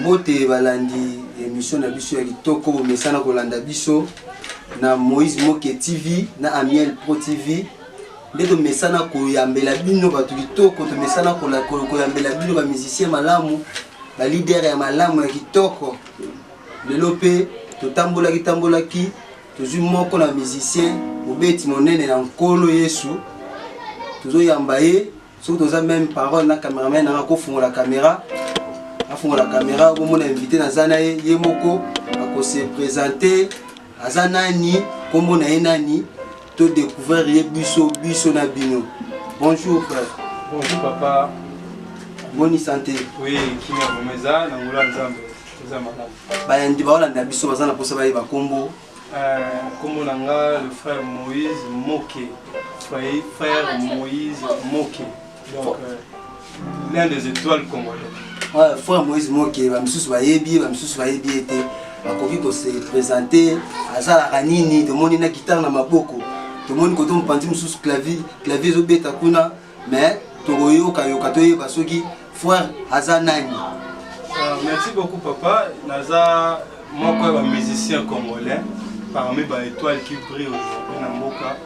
Mote balandi émission na biso ya kitoko bomesana kolanda biso na Moïse Moke TV na Amiel Pro TV. Ndeto mesana koyambela bino batu kitoko to mesana koyambela bino ba musicien malamu ba leader ya malamu ya kitoko. Lelo pe to tambola ki tozui moko na musicien mobeti monene na nkolo Yesu. Tozo yamba ye soki toza même parole na cameraman na ko fungola caméra. Afungola caméra ko mona invité na zana ye moko ako se présenter azanani kombo na enani to découvrir biso na bino. Bonjour frère. Bonjour papa. Bonne santé. Oui, kimia bomeza na ngula nzambe. Toza malade. Ba ndi ba olanda biso bazana posa ba kombo. Kombo nanga le frère Moïse Moke. Frère Moïse Moke. Donc l'un des étoiles congolais. Ouais, frère Moïse Moke ba msusu ba yebi ete bakoki ko se présenter azala kanini to moni na guitare na maboko. To moni ko to mpandi msusu clavier zo beta kuna mais to yoka to yeba soki frère azanani. Merci beaucoup papa. Naza moko ba musicien congolais parmi ba étoiles qui brillent aujourd'hui na mboka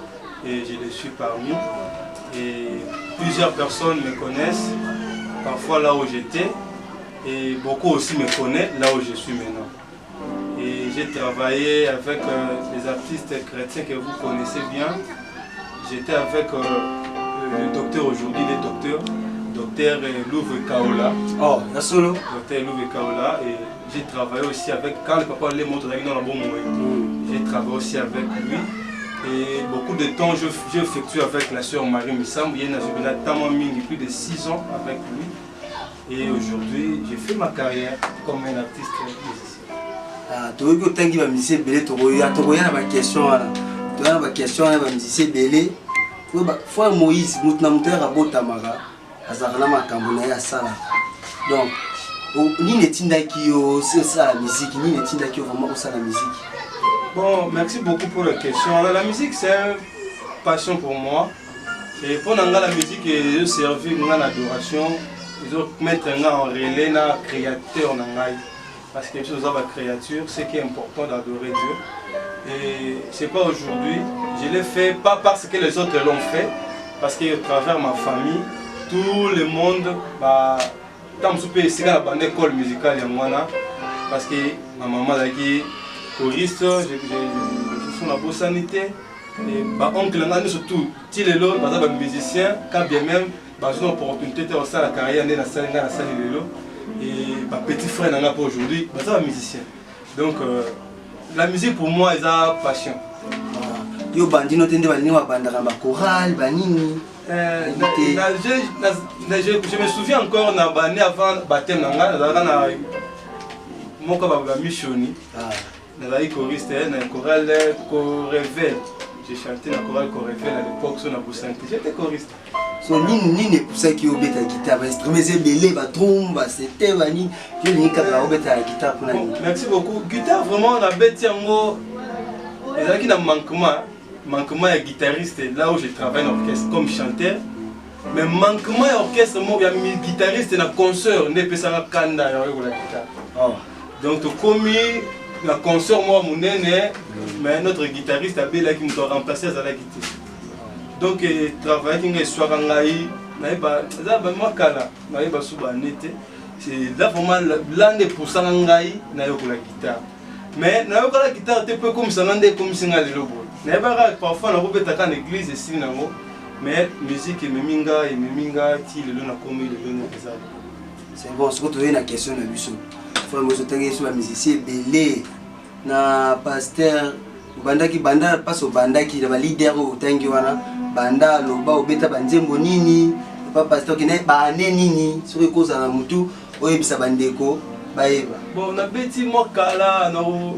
et je le suis parmi et plusieurs personnes me connaissent parfois là où j'étais et beaucoup aussi me connaissent là où je suis maintenant. Et j'ai travaillé avec les artistes chrétiens que vous connaissez bien. J'étais avec le docteur aujourd'hui, docteur Louvre Kaola. Oh, la solo. Docteur Louvre Kaola. Et j'ai travaillé aussi avec, quand le papa les montre dans le bon moment, j'ai travaillé aussi avec lui. Et beaucoup de temps, j'ai effectué avec la sœur Marie Missam. Il y a plus de 6 ans avec lui. Et aujourd'hui, j'ai fait ma carrière comme un artiste musicien. Ah, tu veux que tu aies un musicien belé, tu as une question. Tu as une question, un musicien belé. Frère Moïse, Moutnamouter a beau tamara, Azarana Makambona ya sala. Donc, ni netinda qui c'est ça la musique, ni netinda qui vraiment ça la musique. Bon, merci beaucoup pour la question. La musique, c'est une passion pour moi. Et pour la musique, je servis une adoration. Ils ont mettre en relais na créateur nangai parce que chose la créature c'est qui est important d'adorer Dieu et c'est pas aujourd'hui je l'ai fait pas parce que les autres l'ont fait parce que à travers ma famille tout le monde bah tant souper ici dans la école musicale yamwana parce que ma maman qui choriste je suis la bossanité et bah oncle ngani surtout ti lelo bah musicien quand bien même j'ai une opportunité de faire la carrière dans la salle et ma petit frère n'a pas aujourd'hui, c'est un musicien. Donc la musique pour moi est une passion. Yo bandino tende balini wa bandaka ba chorale banini. Je me souviens encore na bani avant baptême nanga na moko ba missioni. Na la choriste na chorale Corével. J'ai chanté dans la chorale Corével à l'époque sur la Boussanté. J'étais choriste. So ni pour ça qui obéit à guitare, instrument belé, ba trompe, c'était bani, je n'ai qu'à obéir à la guitare pour la nuit. Merci beaucoup. Guitare vraiment la bête yango. Et là qui n'a manquement à guitariste là où je travaille en orchestre comme chanteur. Mais manquement à orchestre moi il y a guitariste na concert ne peut ça kanda ya la guitare. Donc comme la concert moi mon nene mais notre guitariste a bien là qui me doit remplacer à la guitare. Donc travailler avec une soirée en Gaï, c'est là vraiment l'année pour ça en Gaï, n'a eu la guitare. Mais n'a eu la guitare, tu peux comme ça l'année comme si on a le lobo. N'a pas parfois on peut être en église ici nango, mais musique et meminga ti le lona comme le lona ça. C'est bon, ce que tu veux une question de Bissou. Faut me soutenir sur la musicien belé na pasteur bandaki banda passe au bandaki le leader au tangi wana. Banda loba obeta banzembo nini papa pasteur qui n'est pas nini sur les causes à la mutu oyebisa bandeko baeba bon na beti mokala no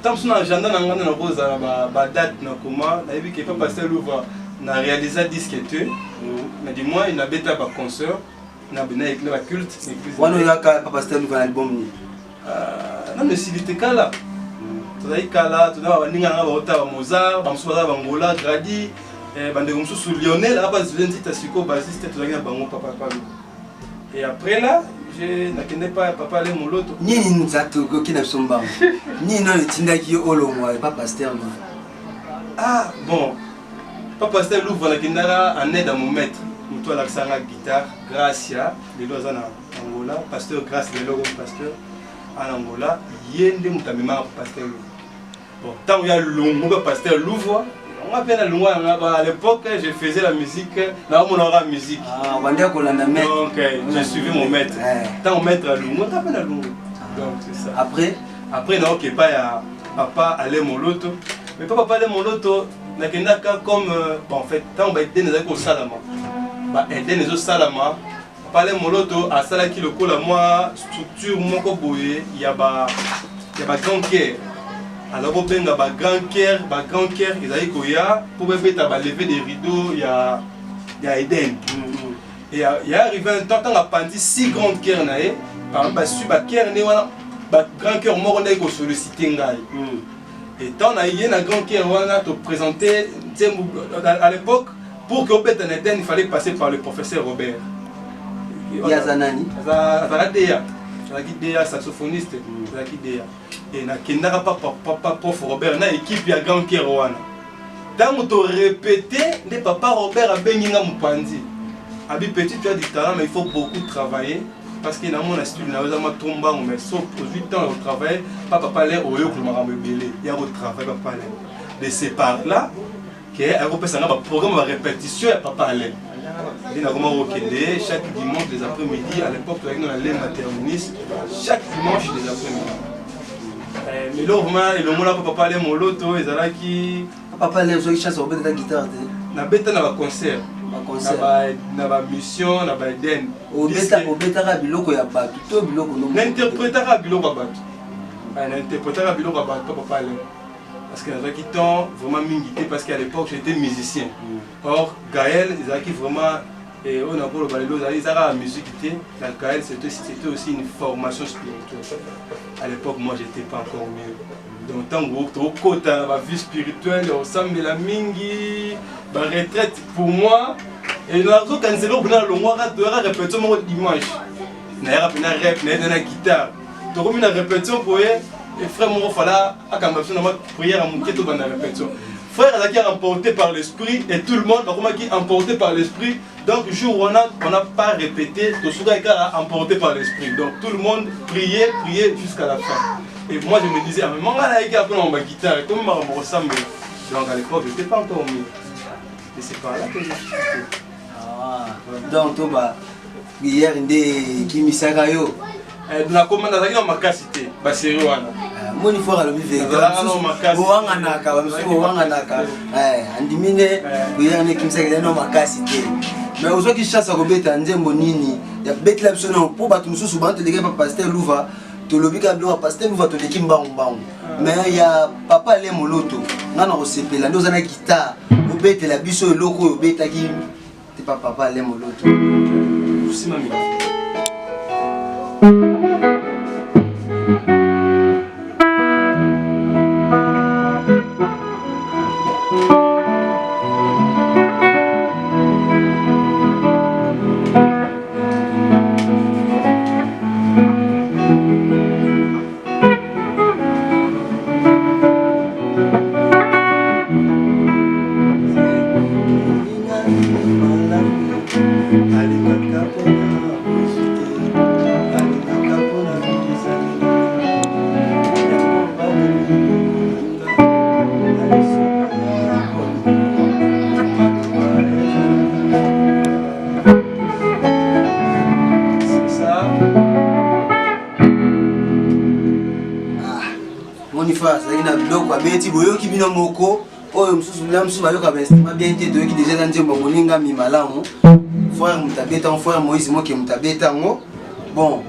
tamsu na agenda na ngana na cause ba date na comment na yebi que papa pasteur Louvre na réalisé disque tu mais du moins il a beta ba concert na bena éclair la culte église wana yaka papa pasteur Louvre album ni non mais s'il était kala tozai kala tozaba baninga na ba ota Mozart bamsu ba Angola Grady bande comme sous Lionel à base de l'entité siko bassiste tout ça bango papa. Et après là, je n'attendais pas papa aller mon loto. Ni nous a tout qui n'a pas ni non le tinda qui olo moi pas pasteur non. Ah bon, papa pasteur l'ouvre la kindara en aide à mon maître. Muto la sanga guitare, Gracia, les lois en Angola, pasteur grâce les lois pasteur en Angola, yende mutamema pasteur. Bon, tant il y a le pasteur l'ouvre. On appelle à l'époque, je faisais la musique, là on aura musique. Ah, on va qu'on la met. Donc, je suivais mon maître. Tant maître à Lungo, on appelle à Lungo. Donc, c'est ça. Après, non, ok, pas papa allait mon loto. Mais papa allait mon loto, n'a comme, bon, en fait, tant on va aider les autres salama. Bah, aider les autres salama. Papa allait mon loto, à Sala qui le colle à moi, structure, mon coboye, il y a grand cœur. Alors, on a un grand cœur, ils ont dit pour lever des rideaux, il y a Eden. Et il y a arrivé un temps, on a penti 6 grands cœurs. Par exemple, si on a un grand cœur, on a sollicité. Et tant on a eu un grand cœur, on a présenté à l'époque, pour qu'on pète un Eden, il fallait passer par le professeur Robert. Il y a Zanani. Il y a saxophoniste. Et na kendaka papa prof Robert na équipe ya grand cœur wana. Tant to répéter de papa Robert a benginga mupandi. Abi petit tu as du talent mais il faut beaucoup travailler parce que dans mon style na ozama tomba mais sauf pour 8 ans au travail papa parler au yo kuma belé. Il y a au travail papa aller. De ces par là que a repé ça na programme de répétition ya papa aller. Il a vraiment recordé chaque dimanche des après-midi à l'époque tu as allé materniste chaque dimanche des après-midi. Mais là, le monde papa allait mon loto, ils allaient qui. Papa allait jouer chance au la guitare. Na beta na concert. Na ba mission, na ba den. Au beta ra biloko ya batu, to biloko no. N'interprétera biloko batu. N'interprétera biloko batu papa allait. Parce que na qui temps vraiment mingité parce qu'à l'époque j'étais musicien. Or Gaël, ils allaient vraiment et on a pour le balelo, ils allaient la musique. La Gaël c'était aussi une formation spirituelle. À l'époque, moi, j'étais pas encore mieux. Donc, tant que la vie spirituelle, on s'en met la mingi, la retraite pour moi. Et nous avons quand c'est l'autre, on a répété mon dimanche. On a répété la guitare. Donc, on a répété pour eux. Et frère, mon frère, a prière à mon quête dans la répétition. Frère, il a emporté par l'esprit et tout le monde a emporté par l'esprit. Donc, le jour où on n'a pas répété, tout ce gars a emporté par l'esprit. Donc, tout le monde priait jusqu'à la fin. Et moi, je me disais, ah, mais mon gars, il a appris ma guitare, comment je me ressemble. Donc, à l'époque, je n'étais pas encore mieux. Et c'est par là que j'ai chuté. Ah, donc, tu vas prière de Kimisaka yo. Na commande dans ma cité, basiri wana. Moi il faut le vivre. Boanga naka, boanga naka. Andimine prière ne Kimisaka na ma cité. Mais aujourd'hui qui chasse à robeta nzembo nini, ya betla bisono pour batu mususu bantu leke pa pasteur Louva, to lobika blo pasteur Louva to leki mbangumbangu. Mais ya papa le moloto, ngana ko sepela ndo zana guitare, obetela biso eloko obeta ki te papa le moloto. Si mami. Beti boyoki bino moko oyo mususu la mususu bayoka ba instrument bien te doyoki déjà dans nzembo moninga mi malamu frère mutabeta frère Moïse moke mutabeta ngo bon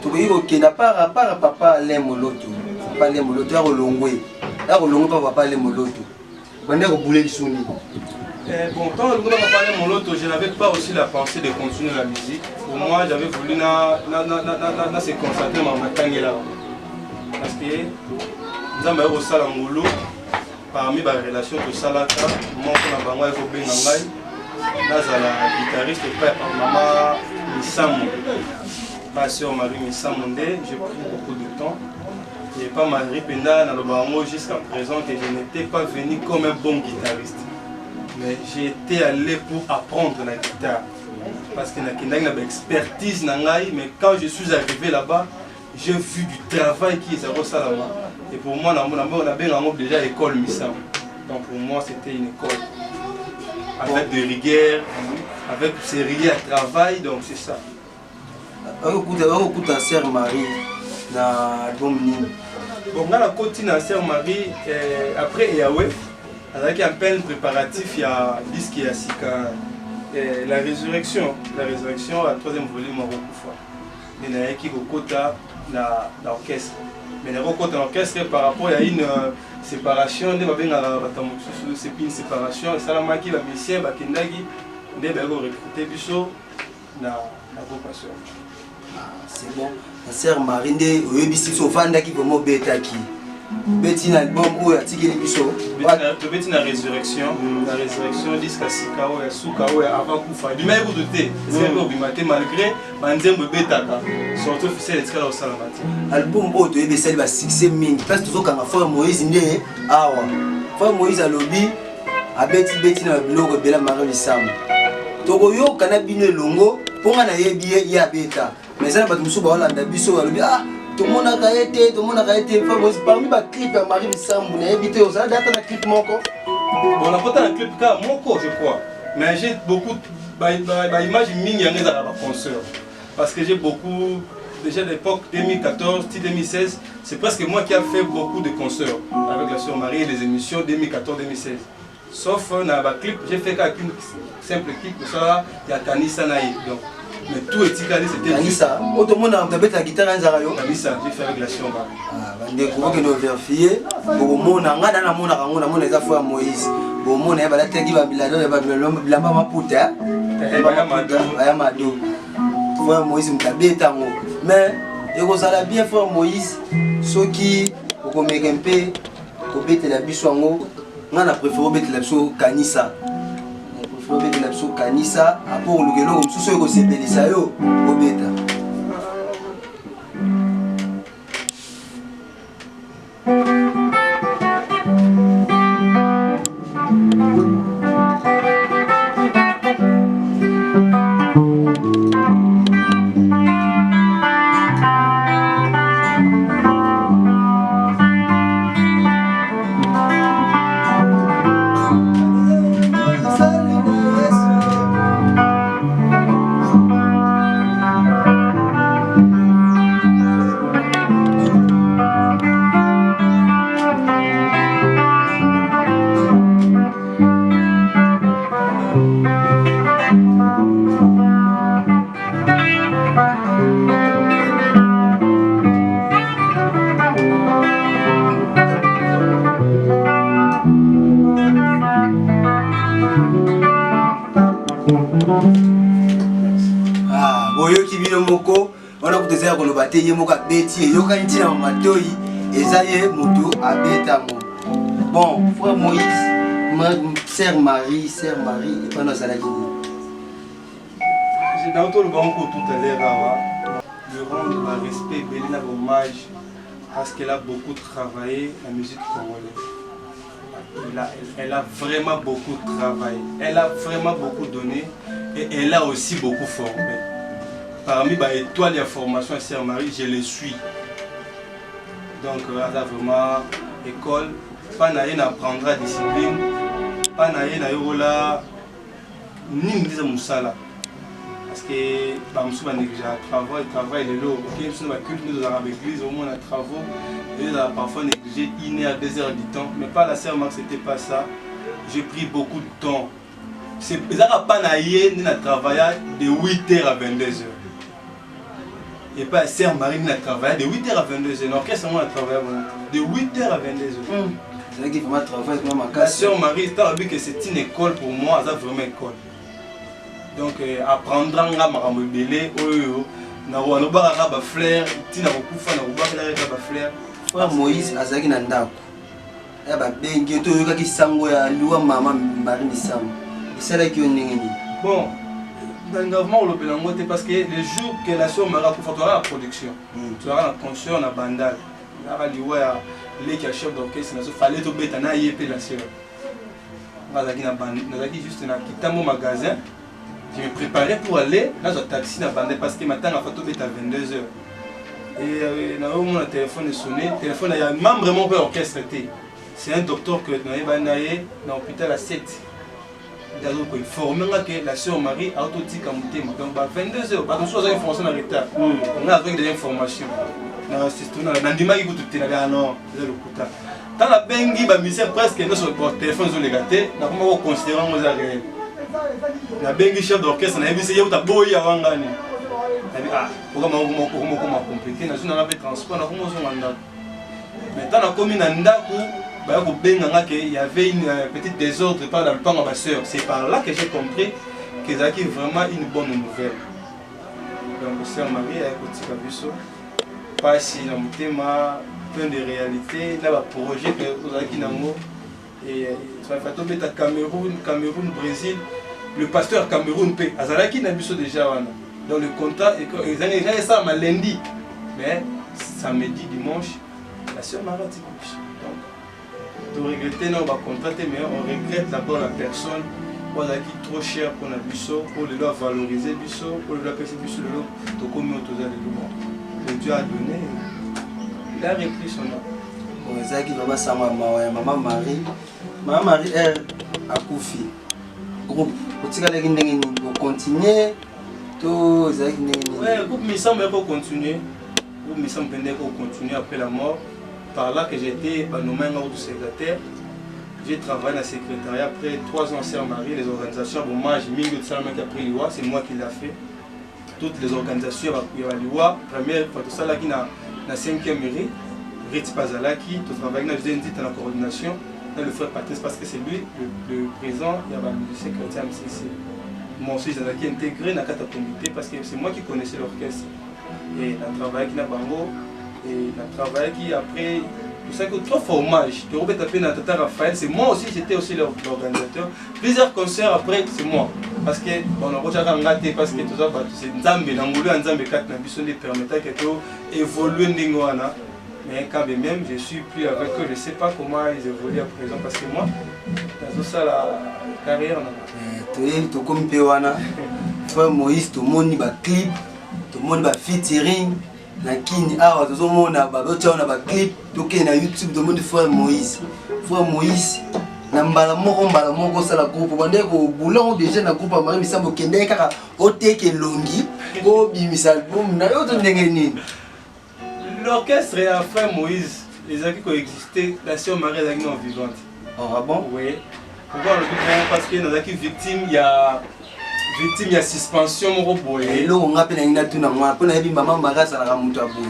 to ko kenda para papa le moloto papa le moloto ya kolongwe papa le moloto bande ko boule lisuni. Bon, quand le gouvernement parlait de mon loto, je n'avais pas aussi la pensée de continuer la musique. Pour moi, j'avais voulu se concentrer dans ma tangela. Parce que nous avons aussi parmi les relations de Salaka, moi, je suis nazala guitariste epai par mama Misamu, ma soeur Marie Misamu nde j'ai pris beaucoup de temps. Et pas Marie Penda dans le Bango jusqu'à présent que je n'étais pas venu comme un bon guitariste. Mais j'ai été allé pour apprendre la guitare. Parce que j'ai une expertise, mais quand je suis arrivé là-bas, j'ai vu du travail qui est à Rosalama. Et pour moi, on a déjà l'école Missam. Donc pour moi, c'était une école. Avec de rigueur, avec sérieux à travail, donc c'est ça. Écoute, sœur Marie, na album Nini. Bon, dans la côte de sœur Marie, après Yahweh, avec un peu préparatif, il y a disque qui est la résurrection, la troisième volume en Rokufa. Il y a qui Rokota l'orchestre. Mais le Rokota l'orchestre, par rapport à une séparation, c'est une séparation, et ça la qui va misser, Bakindagi, il va recruter Bisso dans la vocation. C'est bon. La sœur Marine, Oyebisi Sofanda qui vraiment bêtaki. Bêti na album où ya tiki biso. Bêti na résurrection, disque Sikao ya Sukao ya avant kufa. Du même douté. C'est bon bimaté malgré banzembo betaka. Surtout officiel etikala au salamati. Album où tu es celle va succès mingi parce que tozokanga frère Moïse ndé awa. Frère Moïse a lobby a bêti na biloko bela Marie Misamu. Tokoyo kana bino longo ponga na yebi ya beta. Mais ça, je me suis dit, tout le monde a été, parmi les clips de Marie Misamu, vous avez évité aux autres, un clip mon corps. Bon, on a pas un clip car mon corps, je crois. Mais j'ai beaucoup d'images mini à la concert. Parce que j'ai beaucoup, déjà à l'époque 2014, 2016, c'est presque moi qui ai fait beaucoup de concerts avec la sœur Marie et les émissions 2014-2016. Sauf dans le clip, j'ai fait qu'avec une simple clip, pour ça, il y a Kanissa Naï. Mais tout est ticalé, c'était Kanissa. Tout le monde a fait la guitare en Zarayo. Kanissa, j'ai fait avec la sœur Marie. Ah, on découvre que nous vérifions. Pour mon anga dans la mona les affaires Moïse. Pour mon eba la tegi ba bilado ya ba bilamba maputa. Eba mado. Frère Moïse m'tabeta ngo. Mais ekozala bien frère Moïse soki okomeka mpe kobetela biso ngo ngana préféré betela biso Kanissa. Robert de l'absolu Kanissa, pour le gelo, tout ce que c'est Belisayo, Robeta. Boyoki bino moko wana kutezea kolobate ye moko abeti yoka ntina matoi ezaye mutu abetango. Bon, frère Moïse, sœur Marie et pendant ça la Guinée. J'ai dans tout le banco tout à l'heure de rendre un respect, un hommage parce qu'elle a beaucoup travaillé la musique congolaise. Elle a vraiment beaucoup travaillé, elle a vraiment beaucoup donné et elle a aussi beaucoup formé. Parmi les étoiles de formation à Sœur Marie, je les suis. Donc, elle a vraiment école, pas naïe apprendra discipline, pas naïe na ni nous disons ça. Parce que nous avons déjà travail les lots. Nous avons l'église, au moins les travaux, nous avons parfois négligé 1 heure, 2 heures du temps. Mais pas la Sœur Marie, c'était pas ça. J'ai pris beaucoup de temps. C'est pas naïe, nous avons travaillé de 8h à 22h. Et pas la Sœur Marie, nous avons travaillé de 8h à 22h. Donc, qu'est-ce qu'on a travaillé de 8h à 22h. C'est là qu'il faut travailler vraiment à la Sœur Marie, c'est une école pour moi, c'est vraiment une école. Donc, apprendre à me rebelle, à fleur, frère Moïse, Azaki Nandako. Il y a des sango ya Lua Maman Marie Misamu. esalaki yo ndenge nini? Bon, d'engagement au Lobelango, parce que les jours que la sœur Marie a fait la production, tu auras la conscience en bandal. Il y a les chefs d'orchestre, il fallait tout bête en aïe la sœur. Je juste quitté mon magasin, je me préparais pour aller dans un taxi dans bandal parce que maintenant la photo est à 22h. Et mon téléphone est sonné, le téléphone il y a un membre vraiment peu orchestre. C'est un docteur que nous avons dans l'hôpital à 7. Il a informé que la sœur Marie a autotique à Moutema. Donc, à 22h, on a des informations en retard. On a des informations. On a des informations. Dans la bengi, la misère presque, nos téléphones sont légatés. On a considéré que c'est réel. La bengi chef d'orchestre, on a dit que c'est un boy à Wangani. Pourquoi on a compliqué? On a fait transport, on a commencé à mandar. Maintenant, on a commis un ndaku. Il y avait une petite désordre par le temps de ma soeur. C'est par là que j'ai compris que c'était vraiment une bonne nouvelle. Donc, sœur Marie a écouté Kabiso. Pas si dans mon thème, plein de réalités. Là, le projet que vous avez et ça fait tomber à Cameroun, Brésil. Le pasteur Cameroun paie. Azalaki n'a déjà. Dans le contrat, ils avaient ça lundi. Mais samedi, dimanche, la sœur Marie a dit on regrette non va contrater mais on regrette d'abord la personne qui est trop cher pour la biso pour le valoriser biso pour le passer biso le to comme autour de Dieu a donné il a repris son nom bon ezaki baba sama maman Marie elle a koufi groupe otika leki ndenge ni continuer to ezaki ndenge ni ouais groupe Missa mais pour continuer groupe Missa pendant pour continuer après la mort. Par là que j'étais nommé un secrétaire, j'ai travaillé dans le secrétariat après 3 ans sœur Marie, les organisations, bon moi j'ai mis le salon qui a pris l'IWA, c'est moi qui l'ai fait. Toutes les organisations, il y a l'IWA, première fois tout ça là qui n'a 5e mairie, Ritz Pazalaki, tout travail, je l'ai dit dans la coordination, dans le frère Patrice parce que c'est lui le président, il y a le secrétaire MCC. Moi aussi j'ai intégré dans le comité parce que c'est moi qui connaissais l'orchestre. Et le travail qui n'a pas et le travail qui après, vous savez que 3 formages, de Robert Tapé dans Tata Raphaël, c'est moi aussi, j'étais aussi l'organisateur. Plusieurs concerts après, c'est moi. Parce que, bon, on a raté parce que tout ça, c'est Nzambe, l'Angoulou, Nzambe 4, Nabisson, les permettant que tout évolue Ndingwana. Mais quand même, je ne suis plus avec eux, je ne sais pas comment ils évoluent à présent parce que moi, dans ça, la carrière, tu es comme Péwana, frère Moïse, tout le monde y va clip, tout le monde va featuring. Nakini awa tozomona babotia na ba clip toke na YouTube tomoni frère Moïse na mbala moko sala groupe bande ko boulon déjà na groupe Marie Misambo kende kaka oteke longi ko bimisa album na yo to ndenge nini l'orchestre et frère Moïse les acquis coexister la sœur Marie est non vivante. Ah bon? Oui. Pourquoi le dit parce que nous acquis victime il y a suspension mon robot et là on a peine na tuna moi pour na bi maman Marasa la mutu aboy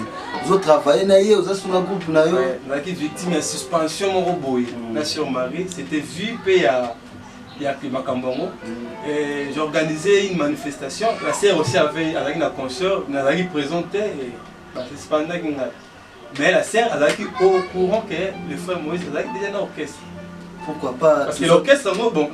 zo travailler na ye oza suna groupe na yo na qui victime ya suspension mon robot na sur Marie c'était vu pe ya Makambongo et j'ai organisé une manifestation la sœur aussi avait avec la consœur n'a qui présenté et c'est pendant mais la sœur elle a qui au courant que le frère Moïse a déjà dans l'orchestre. Pourquoi pas? Parce que l'orchestre, bon,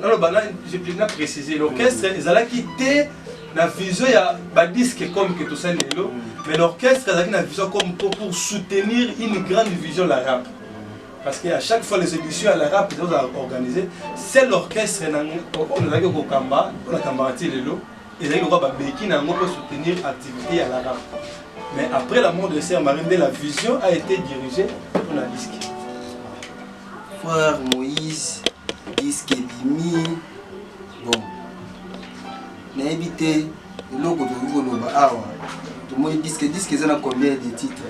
j'ai bien précisé, l'orchestre, ils allaient quitter la vision, il y a des disques comme que tout ça, mais l'orchestre, ils allaient la vision comme pour soutenir une grande vision de la rap. Parce qu'à chaque fois, les émissions à la rap, ils ont organisé, c'est l'orchestre, on a dit au Kamba, on a Kambarati Lelo, ils allaient pour soutenir l'activité à la rap. Mais après la mort de Sœur Marie, la vision a été dirigée pour la disque. Frère Moïse, disque Bimi, bon, n'a évité le logo de Goloba. Ah ouais, tout le monde disque, ils ont combien de titres?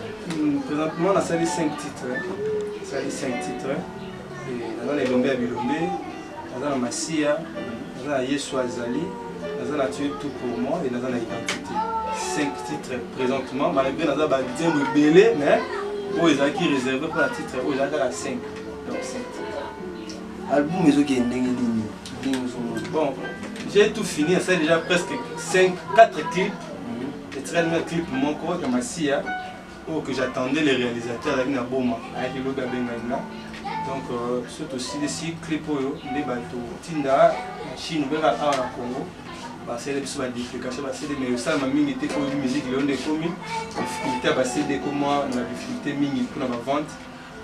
Présentement, on a sali 5 titres. Sali 5 titres. Et on a les Lombé à Bilombe, on a la Massia, on a Yesu Azali, on a tué tout pour moi et on a l'identité. 5 titres présentement, malgré on a des rebelles, mais pour les acquis réservés pour la titre, on a 5. Album bon, j'ai tout fini, c'est déjà presque 4 clips. Et très bien clip mon corps que Massia que j'attendais les réalisateurs avec Naboma avec le Bengaina. Donc, c'est aussi des clips les bateaux. Tinda, Chine, on va à Congo. C'est des duplications, mais ça m'a mis était comme musique, le des commis. Difficulté à passer des comment la difficulté mini pour la vente.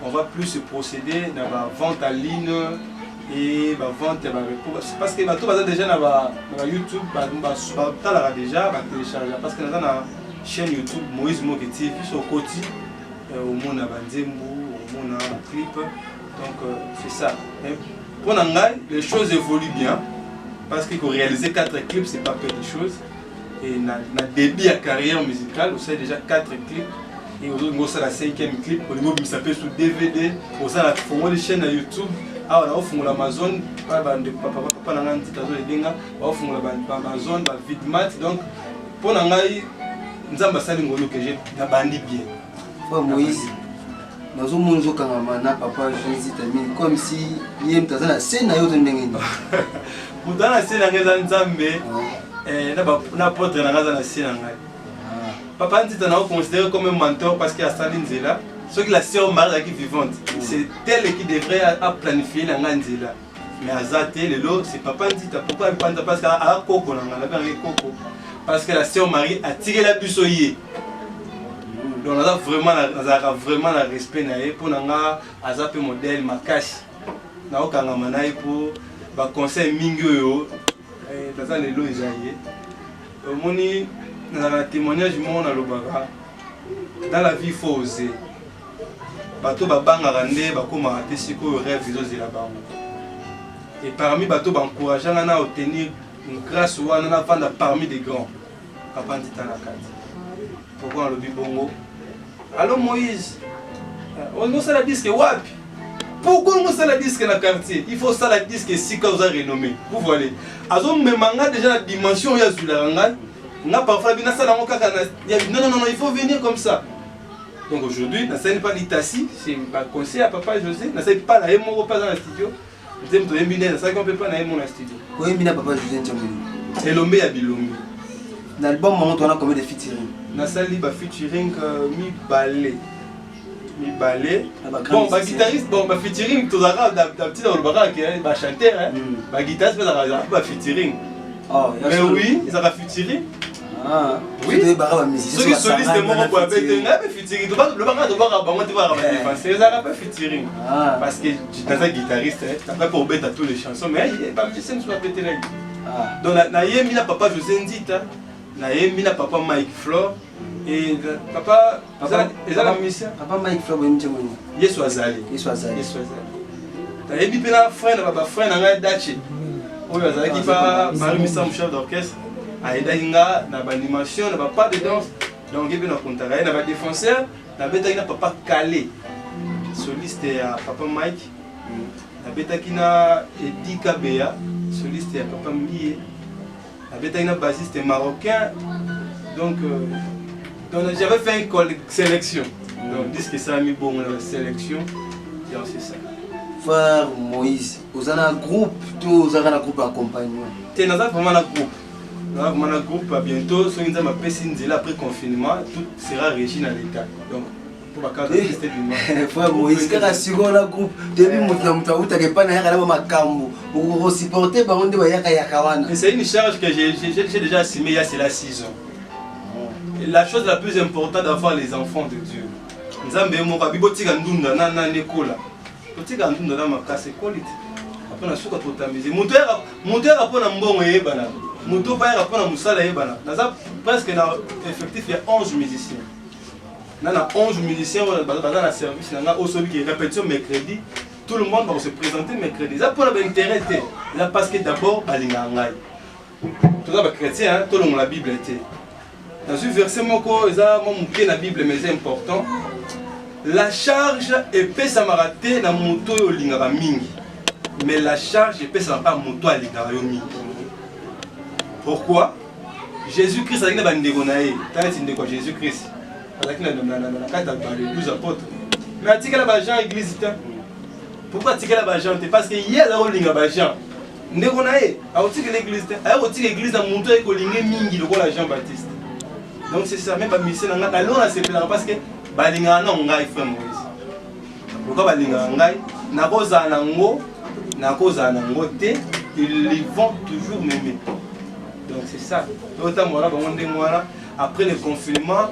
On va plus procéder dans la vente en ligne et la vente parce que tout va déjà dans YouTube, va déjà télécharger parce que dans la chaîne YouTube Moïse Moke TV sur côté au monde à Banzembo, au monde à clip. Donc c'est ça. Pour Nangai, les choses évoluent bien. Parce que réaliser 4 clips, c'est pas peu de choses. Et dans début à carrière musicale, vous savez déjà 4 clips. Et aujourd'hui, c'est la 5e clip. Au niveau, il s'appelle sur DVD. Vous savez, on a des chaînes à YouTube. Ah, on a fait Amazon. Papa n'a pas dit on a fait Amazon, Vidmat. Donc, pour nous, nous avons fait que j'ai bandi bien. Frère Moïse, nous avons fait papa Jésus comme si il y a une scène à Mutana sena ngeza nzambe na potre na ngaza na sena ngai. Papa Nzita na considéré comme un mentor parce qu'il a sali nzela. Ce qui la sœur Marie qui vivante, c'est elle qui devrait planifier la nzela. Mais azate lelo c'est papa Nzita pourquoi il pense parce qu'à koko na ngala ba koko parce que la sœur Marie a tiré la busoyé. Donc on a vraiment la respect na ye pour nga azape modèle makashi. Na okanga manayi pour conseil mingo dans les lois isaïe moni dans le témoignage mon na lobaka dans la vie il faut oser bato babanga rande bakoma te siko rêve zozela bango et parmi bato encourageant à obtenir une grâce ou na vendre parmi des grands papa Nzita na kati pourquoi on le dit bongo allô Moïse on ça la disque wapi. Pourquoi on fait la disque dans le quartier? Il faut ça la disque si vous avez renommé. Vous voyez. Alors, même déjà la dimension il y a sur la rangade. On a parfois bien ça dans mon cas. Non, il faut venir comme ça. Donc aujourd'hui, on ne pas l'Itassi, c'est un conseil à papa José. On ne pas la mon repas dans le studio. Je ne sais pas on peut pas aller dans le studio. Oui, mais papa José et l'homme à Bilombi. Dans l'album, on a combien de featuring? On a sali featuring mi ballet. Mi ballet. Bon, ma guitariste, bon, ma featuring, tout ça, petit dans le barak, ma chanteur, ma guitariste, ma featuring. Mais oui, ça va featuring. Ah, oui. Ceux qui solistes, moi, on peut appeler un featuring. Le barak, tu vas défenser, ça va pas featuring. Parce que dans un guitariste, tu n'as pas pour bête à toutes les chansons, mais il n'y a pas de musicien qui va péter la guitare. Donc, il y a papa José Nzita, il y a papa Mike Flore. Et papa, ils ont la mission. Papa Mike Flore, il soit Azali. Il soit Azali. Tu as dit que un frère dans la Dachi. Oui, Azali qui va Marie Missa, chef d'orchestre. Il y a une animation, il n'y a pas de danse. Donc, il y a un contrat. Il y a un défenseur, il y a papa Calé. Soliste à papa Mike. Il y a Eddie Kabea. Soliste à papa Mie. Il y a un bassiste marocain. Donc j'avais fait une sélection. Donc disque que ça a mis bon dans la sélection. Donc c'est ça. Frère Moïse, vous avez un groupe, vous avez un groupe d'accompagnement. Nous avons vraiment un groupe. Nous avons un groupe bientôt. Si nous avons un après confinement, tout sera régi dans l'État. Donc pour la carte de rester du monde. Frère Moïse, quand vous avez un groupe, depuis que vous pas vous supportez, c'est une charge que j'ai déjà assumée il y a 6 ans. La chose la plus importante d'avoir les enfants de Dieu. Nous avons dit que nous avons dit que nous avons dit que nous avons dit que nous avons dit que nous avons dit que nous avons dit que nous avons presque effectif il y a 11 musiciens. Nous avons 11 musiciens dans le service. Nous avons aussi répétition mercredi. Tout le monde va se présenter mercredi. Ça pour l'intérêt. Parce que d'abord, tout ça chrétien, tout le monde la Bible était. Dans un verset, je la Bible, mais c'est important. La charge épaisse à marater dans mon moto au mingi. Mais la charge épaisse à pas moto à mingi. Pourquoi? Jésus-Christ a dit que Jésus-Christ a dit que les 12 apôtres. Mais il a dit que Jean église. Pourquoi il a dit que parce qu'il y a là où il y a Jean. Il a dit que l'église. Il a dit que l'église a monté que mingi le Jean-Baptiste. Donc c'est ça, même si on a parce que balinga non ngai frère Moïse. Pourquoi balinga ngai? nakoza nango te, ils vont toujours m'aimer. Donc c'est ça. Après le confinement,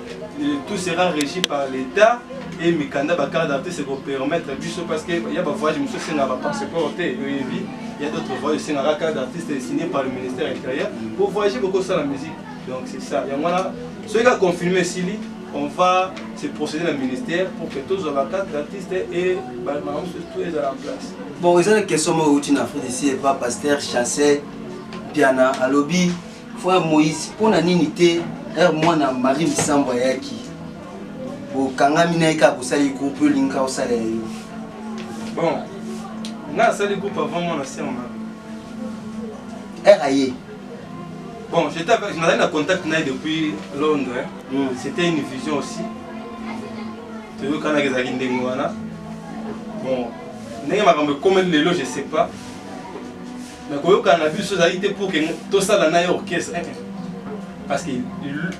tout sera régi par l'État et mes candidats de carte d'artiste pour permettre parce qu'il y a des voyages, il y a d'autres voyages, il y a des cartes d'artiste signés par le ministère intérieur pour voyager beaucoup sur la musique. Donc c'est ça. Ceux qui ont confirmé ici, on va se procéder dans le ministère pour que tous les cartes d'artistes et tout est en place. Bon, il y a une question qui est en Afrique ici, pas pasteur, chancel, piano, à lobby, frère Moïse, pour la nité, moi na Marie Misambo yaki. Au Kangamina ika kusali groupe linka osale. Bon, na sali groupe avant mon ancien mari. RAE. Bon, j'étais en contact depuis Londres. C'était une vision aussi. Tu veux qu'on a des aguindengwana. Bon, comment le je ne sais pas. Mais quand on a vu ce que pour que tout ça dans l'orchestre. Parce qu'elle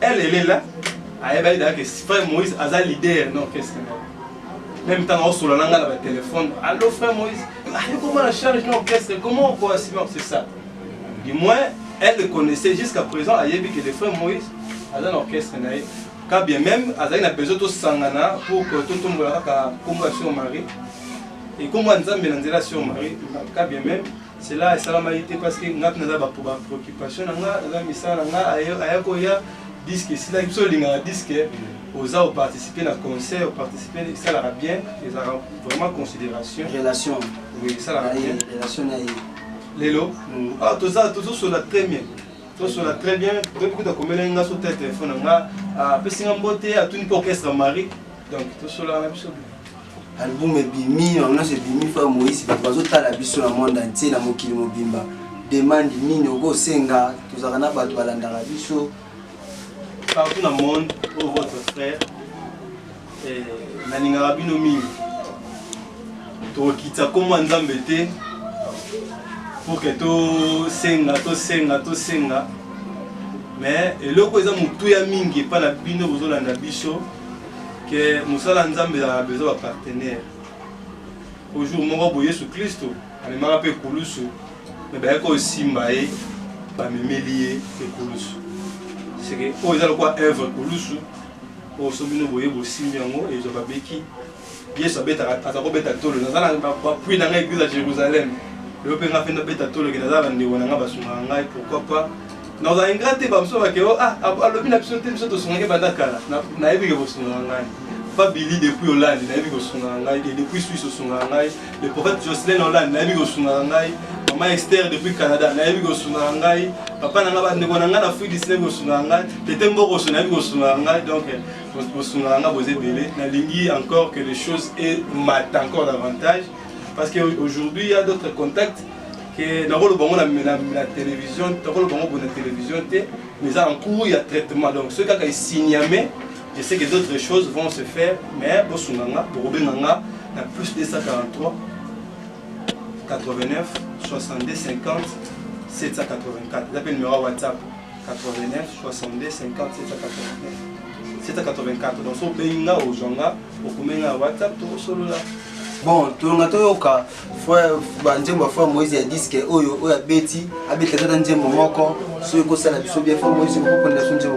est là. Elle est là que frère Moïse a leader dans l'orchestre. Même temps on sur le téléphone. Allô frère Moïse, comment on charge l'orchestre? Comment on peut assumer? C'est ça. Du moins, elle le connaissait jusqu'à présent. Elle a vu que le frère Moïse a dans l'orchestre. Quand bien même, elle a besoin de sangana pour que tout le monde ait son mari. Et comme on a besoin de son mari, quand bien même, c'est là ça m'a été parce que nous avons des préoccupations, nous avons des disques, si là il y a un disque, aux gens participer à un concert, participer, ça l'a bien, ils ont vraiment considération. Relation. Oui, ça l'a bien. Relation. Lélo. Ah, tout ça sur la très bien. Tout sur la très bien. Depuis que tu as commis un sur tel téléphone, on a un beauté à tout une orchestre mari. Donc tout sur la même chose. Album Bimi, on a ce Bimi frère Moïse, parce que la biso la monde entier na mokili mobimba. Demande nini oko senga, tozakana bato balanda la biso. Partout dans le monde, pour votre frère, naninga bino mingi. To kita comment nzambe te pour que to senga. Mais eloko eza mutu ya mingi pa na bino bozolanda biso. Que Moussala Nzambe a besoin de partenaires. Aujourd'hui, mon Jésus Christ, on m'a rappelé Kouloussou, mais bien aussi Mbaye, pas me lié et Kouloussou. C'est que oh ils ont quoi œuvre Kouloussou, au sommet nous voyez aussi Miango et Jobabeki. Bien sûr, bête à ta robette à tolo. Nous allons pas puis dans l'église à Jérusalem. Le père a fait une bête à tolo qui nous a vendu on a basumanga et pourquoi pas. Nous avons ingratté par monsieur que ah alors bien absolument tout ce songe bandakala na ebi que songa pas Billy depuis Hollande na ebi que songa et depuis Suisse songa le prophète Jocelyn Hollande na ebi que songa maman Esther depuis Canada na ebi que songa papa na ngaba ndeko na ngana Afrique du Sud que songa tete mboko songa ebi que songa donc songa bozé belé na lingi encore que les choses et mat encore davantage parce que aujourd'hui il y a d'autres contacts que dans la télévision, mais en cours il y a traitement. Donc ceux qui ont signé, je sais que d'autres choses vont se faire, mais pour Robinanga, il y a plus de 143, 89, 62, 50, 784. J'appelle le numéro WhatsApp 89, 62, 50, 784. Donc si vous avez aux gens, vous avez un WhatsApp, tout solo là. Bon, tout le monde frère frère Moïse a dit que oyo oya beti abeta tata njembo moko so ko sala biso bien frère Moïse ko konda so njembo.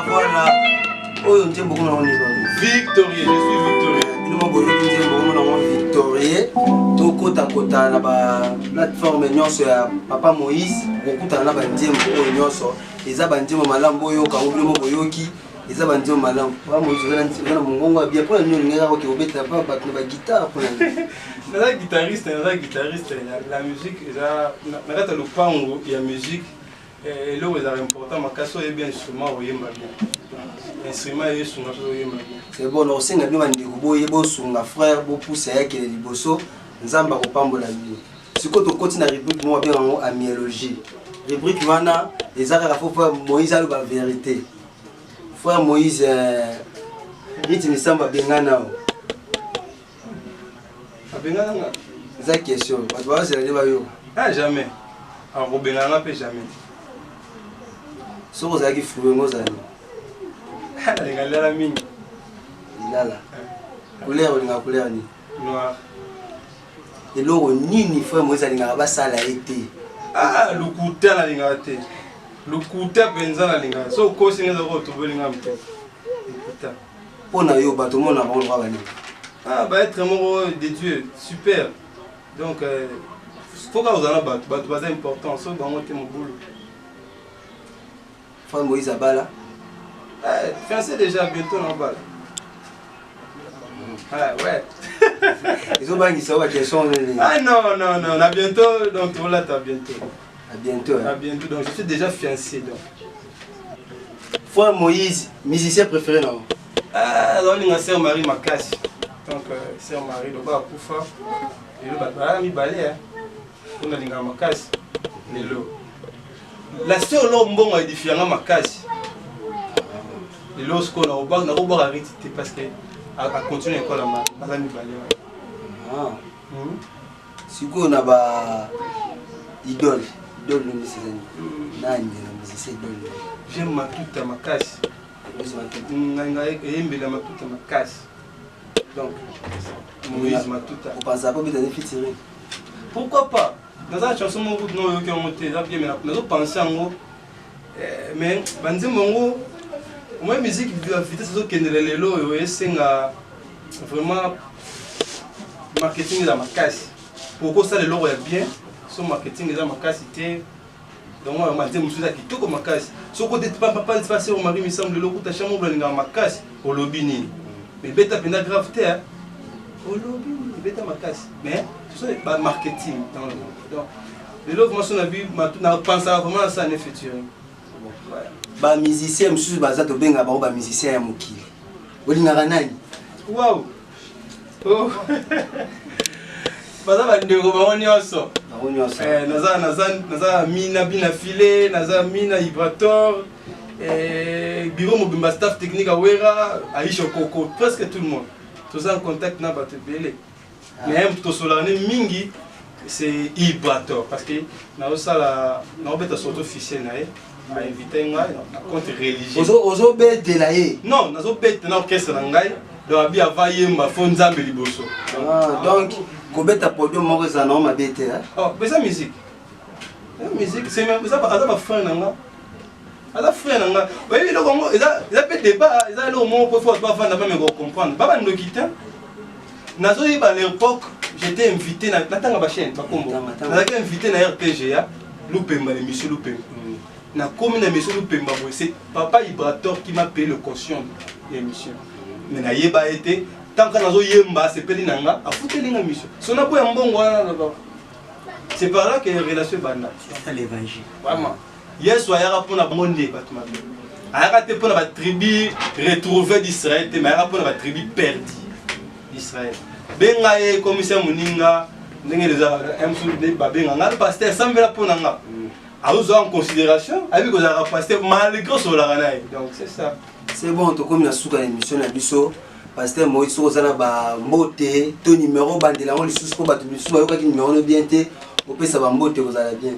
Voilà, voilà. Oh, on tient beaucoup dans mon niveau. Victorieux, je suis victorieux. Nous avons beaucoup dans mon victorieux. Tout côté à côté, on a la plateforme sur Papa Moïse. Beaucoup de gens ont dit que les abandons sont malades. Les abandons sont malades. Papa Moïse, on a mon gong bien pour nous. On a qui pas battre guitare pour nous. Les guitaristes, la musique, il y a le pango, il y a la musique. Et là, c'est important, ma casse est bien instrument, oui, instrument est instrument, c'est bon, on sait que nous avons des frères, beaucoup poussé avec les liboso, nous avons pas de la vie. Ce que tu continues à rubrique, moi, bien en amiologie. Rubrique, voilà, les arts à la fois Moïse a la vérité. Frère Moïse, il me semble bien là. C'est la question. C'est la débat. Ah, jamais. Alors, Robin, on peut jamais. Ce que vous avez fait, vous avez la mine. Couleur, couleur noir. Et là, on ni frère Moïse a ça la été. Ah, le couteau la lingate. Le couteau benza la lingate. So ko singa ko to bolinga mte. Couteau. Pour na yo ba tout le monde a bon droit bani. Ah, bah être amoureux de Dieu, super. Donc faut que vous en avez c'est important, so dans mon boulot. Frère Moïse Abala. Fiancé déjà bientôt en bas. Ah ouais. Ils ont banni ça, question. Ah non, à bientôt, donc voilà, à bientôt. À bientôt. À bientôt, donc je suis déjà fiancé. Donc. Frère Moïse, musicien préféré non? Ah, on a sœur Marie Makassi. Donc, sœur Marie, donc à Koufa. Et le baba, mi balé, on a l'inga Makassi. La sœur Lombon a édifié un Makassi. Et lorsqu'on a ouvert à réciter parce qu'elle a continué l'école à Madame Balé. Ah. Si on a ba idole de musicien. Nani musicien idole. J'aime ma toute Makassi. N'anga ma toute Makassi. Donc, Moïse ma toute. Vous pensez pas que vous avez fait pourquoi pas? Dans la chanson, mon groupe n'a pas monté, mais nous pensons en haut. Mais, moi, musique, la vitesse de c'est vraiment marketing de ma casse. Pourquoi ça, le logo est bien? Son marketing de ma casse, donc, moi, je me suis dit que tout comme ma casse. Ce côté, papa, il se passe au mari, il me semble, le logo, tu as chambre, ma casse, au lobby. Mais bêta, il y a gravité. Au lobby, bêta, ma casse. Mais, c'est le marketing. Donc, les logo, moi, on a vu, je pense vraiment à ça, en effet. Ba musicien monsieur bazato benga ba musicien ya mokili. Olingaka nani? Wow. Oh. Baza ba ndeko ba onyoso. Ba onyoso. Naza mina bina filé, naza mina vibrator, bureau mobimba staff technique awera, Aisha Koko, presque tout le monde. Tous en contact na bato belé. Mais to solane mingi c'est vibrator parce que na osala na obeta sorte officiel na m'a invité à compte religieux. Ozo bête là y. Non, nazo bête na orchestre na ngai. Donc abi avaye ma fonzambe liboso. Ah donc kobeta podium moko za na ma bête hein. Oh, mais ça musique. La musique c'est même ça pas frère na nga. Ala frère na nga. Oui, le Congo, il a fait débat, il a le mot pour pas vendre pas me comprendre. Baba ndo kita. Nazo y à l'époque, j'étais invité na tanga ba chaîne ba kombo. Nazo invité na RTGA, Lupemba l'émission Lupemba. Na commune de monsieur Lupemba, c'est papa vibrator qui m'a payé le caution de l'émission. Mais na yeba été tant que nazo yemba c'est peli nanga a foutu l'émission. Son apo ya mbongo wana là-bas. C'est par là que les relations banda. C'est l'évangile. Vraiment. Hier soir ya pour na monde batma. Aya te pour na tribu retrouver d'Israël, mais aya pour na tribu perdue d'Israël. Benga e commissaire Muninga ndenge les MC de babenga nga pasteur sambela pour nanga. À vous en considération, avec vous avez pasteur malgré sur la ranaï. Donc c'est ça. C'est bon, tout comme la souka émission na biso, pasteur Moïse Sozana ba mbote, ton numéro bandela on les sous pour battre biso, ba yoka ki numéro no bien té, au pe ça ba mbote vous allez bien.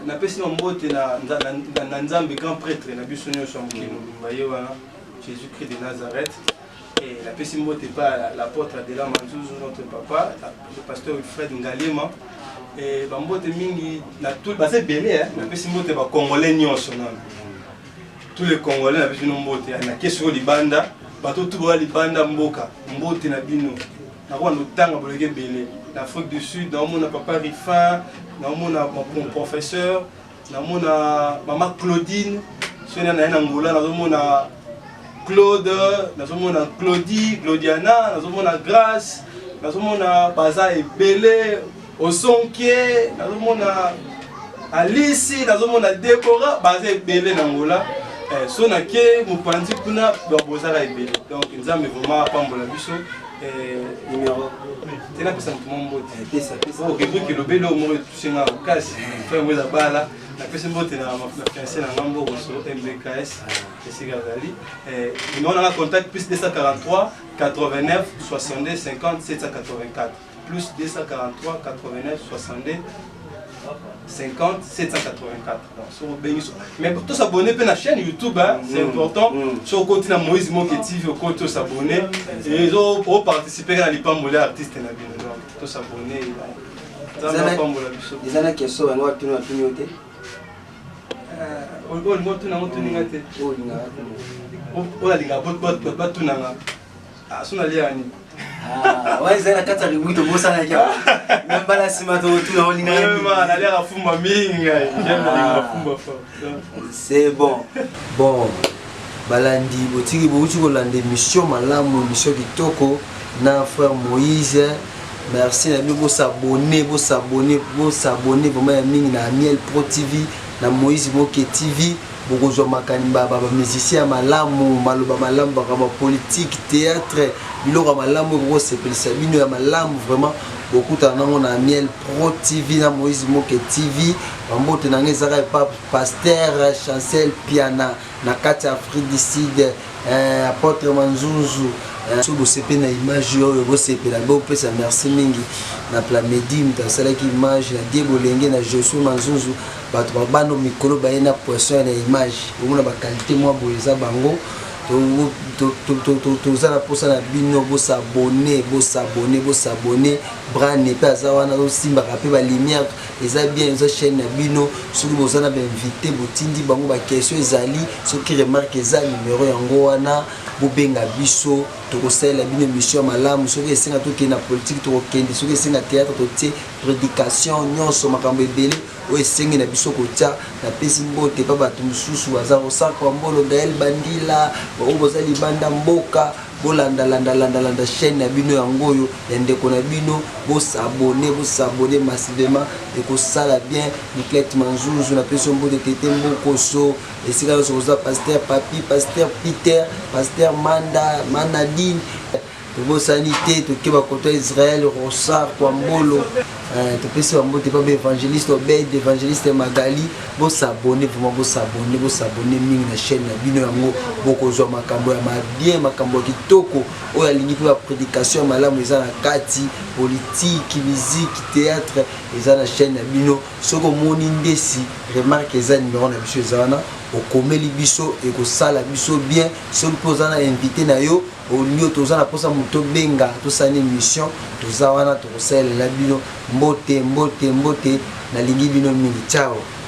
Na pesi mbote na nzambe grand prêtre na biso nyonso mokino, baye wana Jésus-Christ de Nazareth. Et la pesi mbote pas l'apôtre de la Manzouzou notre papa, le pasteur Fred Ngalema. Et bambote mingi na tout c'est belé hein na pesi mbote ba congolais nyonso non tous les Congolais na biso mbote na keso libanda bato tout ba libanda mboka mbote na bino na kwa notanga boleke belé na Afrique du Sud na mona papa Rifa na mona mon professeur na mona maman Claudine sona na Angola na mona Claude na mona Claudie Claudiana na mona Grâce na mona baza ebelé Osonkie na mona Alice na mona Deborah baza ebelé na Angola so na ke mopanzi kuna babozala ebele donc nzambe vraiment pambola biso numéro tena pesa mtu mbote pesa ok que le belo mo tusinga kasi fa mweza bala na pesa mbote na fiancé na ngambo so MBKS esigazali numéro na contact plus 243 89 62 50 784 plus 243 89 62 50 784. Mais pour tous s'abonner à la chaîne YouTube, hein, c'est important. Sur le côté de Moïse Moke TV, au côté de s'abonner. Et ils ont participé à l'Ipambolé artiste. Tous s'abonner. Les années qui sont en noir, tu n'as plus noté. Ouais, c'est la carte de oui, tu bosses à la même pas la cimato, tout dans l'ingrédient. C'est bon. Bon, Balandi, Botigi, Bouti, Bolande, mission, Malamu, mission Kitoko, na frère Moïse. Merci, vous s'abonner, vous s'abonner, vous s'abonner, vous m'avez na Miel Pro TV, na Moïse Moke TV. Beaucoup de makanimba, musiciens, malamu, maloba malamu, bakaba politique, théâtre, biloko malamu, gros c'est bino ya malamu vraiment. Beaucoup d'années on a Miel Pro TV, na Moïse Moke TV, bambote na ngezaka pa pasteur Chancel Piana, na kati Afrique du Sud, apôtre Manzunzu. So vous savez na image yo vous savez la bon pesa merci mingi na plamedim ta sala ki image na Diebolenge na Joshua Manzunzu bato babano mikolo ba na poisson na image on ba qualité moi boyeza bango to za la posa na bino bo s'abonner brand ne pas awana do simba ka pe ba lumière eza bien zo chaîne na bino soki bozana ba invité botindi bango ba question ezali soki remarque eza numéro yango wana bobenga biso tokosala bino mission malamu soki esenga toke na politique tokokende soki esenga théâtre totie prédication nyonso makambo ebele o esengi na biso kotia na pesi mbote pa bato mosusu baza kosaka mbolo Gaël Bandila bao boza libanda mboka bolanda chaîne na bino yango oyo ya ndeko na bino bosabone massivement ekosala bien Nicolette Manzunzu na pesi mbote tete mbokoso esika yoso koza pasteur Papi, pasteur Peter, pasteur Manadine Tobo sanité, toke bakoto Israël, Rossard, Kwambolo, topesi bambote pa évangéliste Obed, évangéliste Magali, bo s'abonner vraiment bo s'abonner mingi na chaîne na bino yango bokozwa makambo ya bien makambo kitoko oyo alingi pe ba prédication malamu eza na kati politique, musique, théâtre eza na chaîne na bino soko moni ndesi remarque eza numéro na biso eza wana okomeli biso ekosala biso bien soki poza na invité na yo olio toza na posa moto benga tosala émission toza wana tokosalela bino mbote nalingi bino mingi ciao.